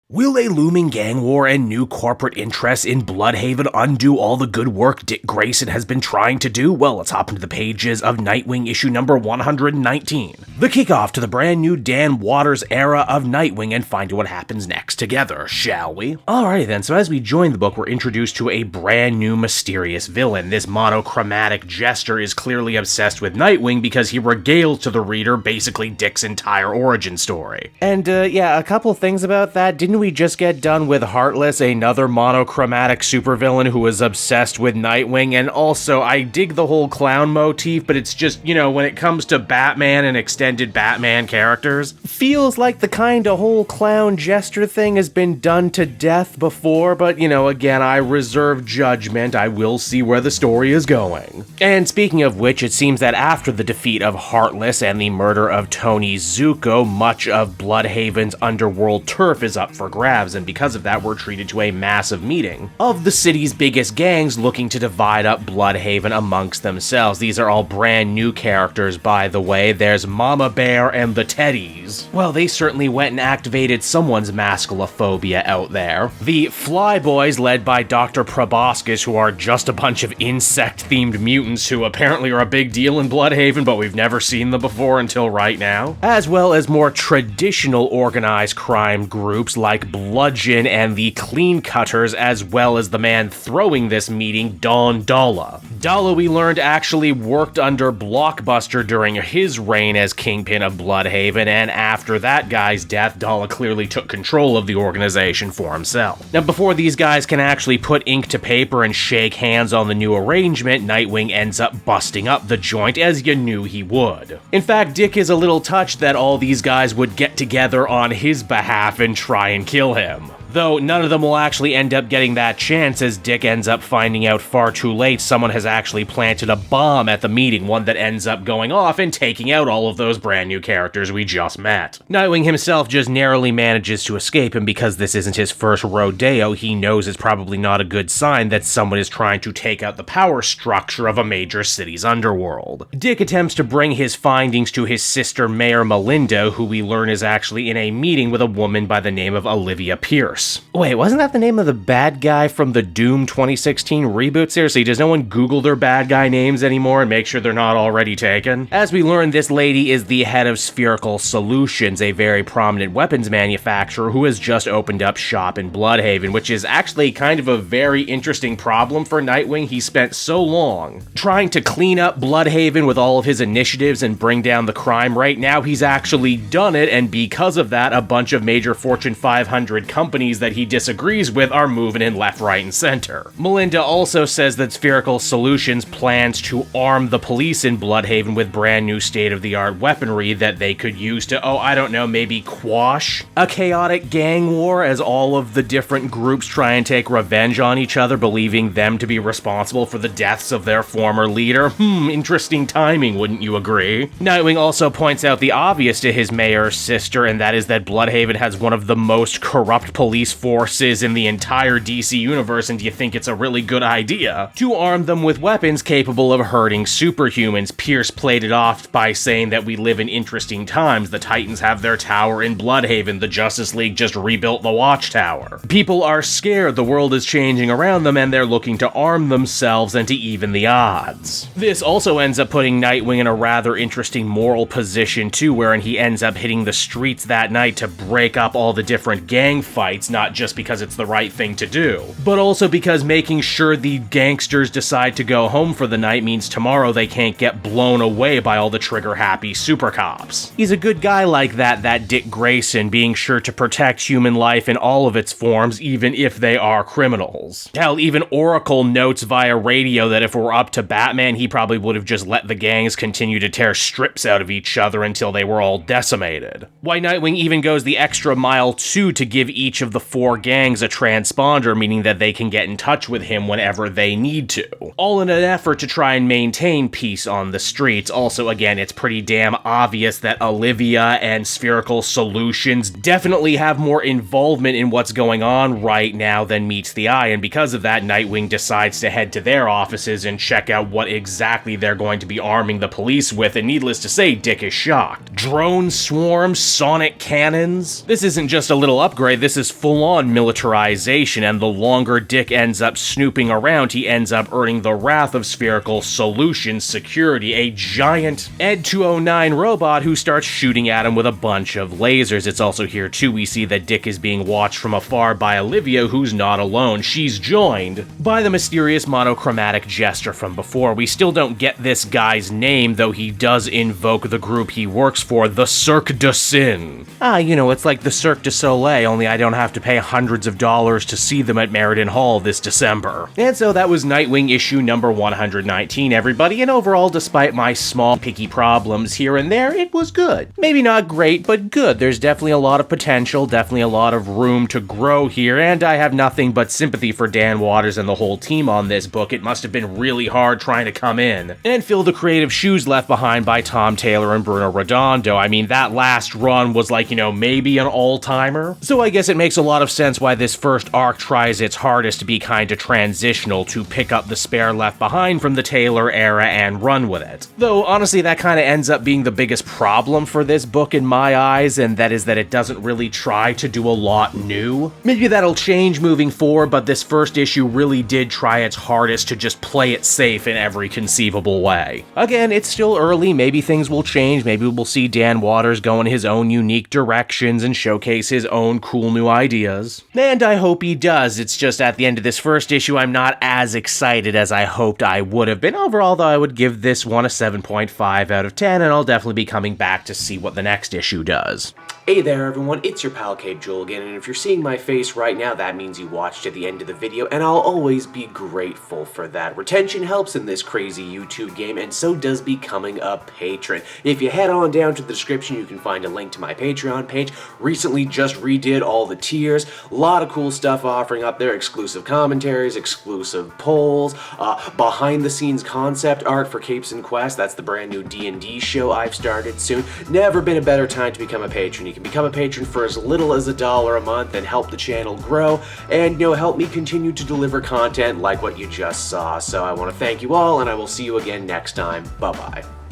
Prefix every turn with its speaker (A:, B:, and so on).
A: Will a looming gang war and new corporate interests in Blüdhaven undo all the good work Dick Grayson has been trying to do? Well, let's hop into the pages of Nightwing issue number 119. The kickoff to the brand new Dan Watters era of Nightwing, and find out what happens next together, shall we? Alrighty then, so as we join the book, we're introduced to a brand new mysterious villain. This monochromatic jester is clearly obsessed with Nightwing because he regales to the reader basically Dick's entire origin story. And yeah, a couple things about that. Didn't we just get done with Heartless, another monochromatic supervillain who was obsessed with Nightwing? And also, I dig the whole clown motif, but it's just, you know, when it comes to Batman and extended Batman characters, feels like the kind of whole clown jester thing has been done to death before, but, you know, again, I reserve judgment. I will see where the story is going. And speaking of which, it seems that after the defeat of Heartless and the murder of Tony Zuko, much of Blüdhaven's underworld turf is up for grabs, and because of that, we're treated to a massive meeting of the city's biggest gangs looking to divide up Blüdhaven amongst themselves. These are all brand new characters, by the way. There's Mama Bear and the Teddies. Well, they certainly went and activated someone's masculophobia out there. The Fly Boys, led by Dr. Proboscis, who are just a bunch of insect-themed mutants who apparently are a big deal in Blüdhaven, but we've never seen them before until right now. As well as more traditional organized crime groups like Bludgeon and the Clean Cutters, as well as the man throwing this meeting, Don Dalla. Dalla, we learned, actually worked under Blockbuster during his reign as Kingpin of Blüdhaven, and after that guy's death, Dalla clearly took control of the organization for himself. Now, before these guys can actually put ink to paper and shake hands on the new arrangement, Nightwing ends up busting up the joint, as you knew he would. In fact, Dick is a little touched that all these guys would get together on his behalf and try and kill him. Though none of them will actually end up getting that chance, as Dick ends up finding out far too late someone has actually planted a bomb at the meeting, one that ends up going off and taking out all of those brand new characters we just met. Nightwing himself just narrowly manages to escape, and because this isn't his first rodeo, he knows it's probably not a good sign that someone is trying to take out the power structure of a major city's underworld. Dick attempts to bring his findings to his sister Mayor Melinda, who we learn is actually in a meeting with a woman by the name of Olivia Pierce. Wait, wasn't that the name of the bad guy from the Doom 2016 reboot? Seriously, does no one Google their bad guy names anymore and make sure they're not already taken? As we learn, this lady is the head of Spherical Solutions, a very prominent weapons manufacturer who has just opened up shop in Blüdhaven, which is actually kind of a very interesting problem for Nightwing. He spent so long trying to clean up Blüdhaven with all of his initiatives and bring down the crime rate. Now he's actually done it, and because of that, a bunch of major Fortune 500 companies that he disagrees with are moving in left, right, and center. Melinda also says that Spherical Solutions plans to arm the police in Blüdhaven with brand new state-of-the-art weaponry that they could use to, I don't know, maybe quash a chaotic gang war, as all of the different groups try and take revenge on each other, believing them to be responsible for the deaths of their former leader. Interesting timing, wouldn't you agree? Nightwing also points out the obvious to his mayor's sister, and that is that Blüdhaven has one of the most corrupt police forces in the entire DC universe, and do you think it's a really good idea to arm them with weapons capable of hurting superhumans? Pierce played it off by saying that we live in interesting times. The Titans have their tower in Blüdhaven. The Justice League just rebuilt the Watchtower. People are scared. The world is changing around them, and they're looking to arm themselves and to even the odds. This also ends up putting Nightwing in a rather interesting moral position too, wherein he ends up hitting the streets that night to break up all the different gang fights, not just because it's the right thing to do, but also because making sure the gangsters decide to go home for the night means tomorrow they can't get blown away by all the trigger-happy super cops. He's a good guy like that Dick Grayson, being sure to protect human life in all of its forms, even if they are criminals. Hell, even Oracle notes via radio that if it were up to Batman, he probably would have just let the gangs continue to tear strips out of each other until they were all decimated. Why, Nightwing even goes the extra mile too to give each of the four gangs a transponder, meaning that they can get in touch with him whenever they need to. All in an effort to try and maintain peace on the streets. Also, again, it's pretty damn obvious that Olivia and Spherical Solutions definitely have more involvement in what's going on right now than meets the eye, and because of that, Nightwing decides to head to their offices and check out what exactly they're going to be arming the police with, and needless to say, Dick is shocked. Drone swarms, sonic cannons. This isn't just a little upgrade, this is full full-on militarization, and the longer Dick ends up snooping around, he ends up earning the wrath of Spherical Solution Security, a giant Ed 209 robot who starts shooting at him with a bunch of lasers. It's also here too we see that Dick is being watched from afar by Olivia, who's not alone. She's joined by the mysterious monochromatic jester from before. We still don't get this guy's name, though he does invoke the group he works for, the Cirque Du Sin. It's like the Cirque du Soleil, only I don't have to pay hundreds of dollars to see them at Meriden Hall this December. And so that was Nightwing issue number 119, everybody, and overall, despite my small picky problems here and there, it was good. Maybe not great, but good. There's definitely a lot of potential, definitely a lot of room to grow here, and I have nothing but sympathy for Dan Watters and the whole team on this book. It must have been really hard trying to come in and fill the creative shoes left behind by Tom Taylor and Bruno Redondo. I mean, that last run was like, maybe an all-timer. So I guess it makes a lot of sense why this first arc tries its hardest to be kind of transitional, to pick up the spare left behind from the Taylor era and run with it. Though, honestly, that kind of ends up being the biggest problem for this book in my eyes, and that is that it doesn't really try to do a lot new. Maybe that'll change moving forward, but this first issue really did try its hardest to just play it safe in every conceivable way. Again, it's still early, maybe things will change, maybe we'll see Dan Watters go in his own unique directions and showcase his own cool new ideas. And I hope he does. It's just at the end of this first issue, I'm not as excited as I hoped I would have been. Overall, though, I would give this one a 7.5 out of 10, and I'll definitely be coming back to see what the next issue does. Hey there everyone, it's your pal Cape Joel again, and if you're seeing my face right now, that means you watched to the end of the video, and I'll always be grateful for that. Retention helps in this crazy YouTube game, and so does becoming a patron. If you head on down to the description, you can find a link to my Patreon page. Recently just redid all the tiers, a lot of cool stuff offering up there, exclusive commentaries, exclusive polls, behind the scenes concept art for Capes and Quest. That's the brand new D&D show I've started soon. Never been a better time to become a patron. You can become a patron for as little as $1 a month and help the channel grow, and help me continue to deliver content like what you just saw. So I want to thank you all, and I will see you again next time. Bye-bye.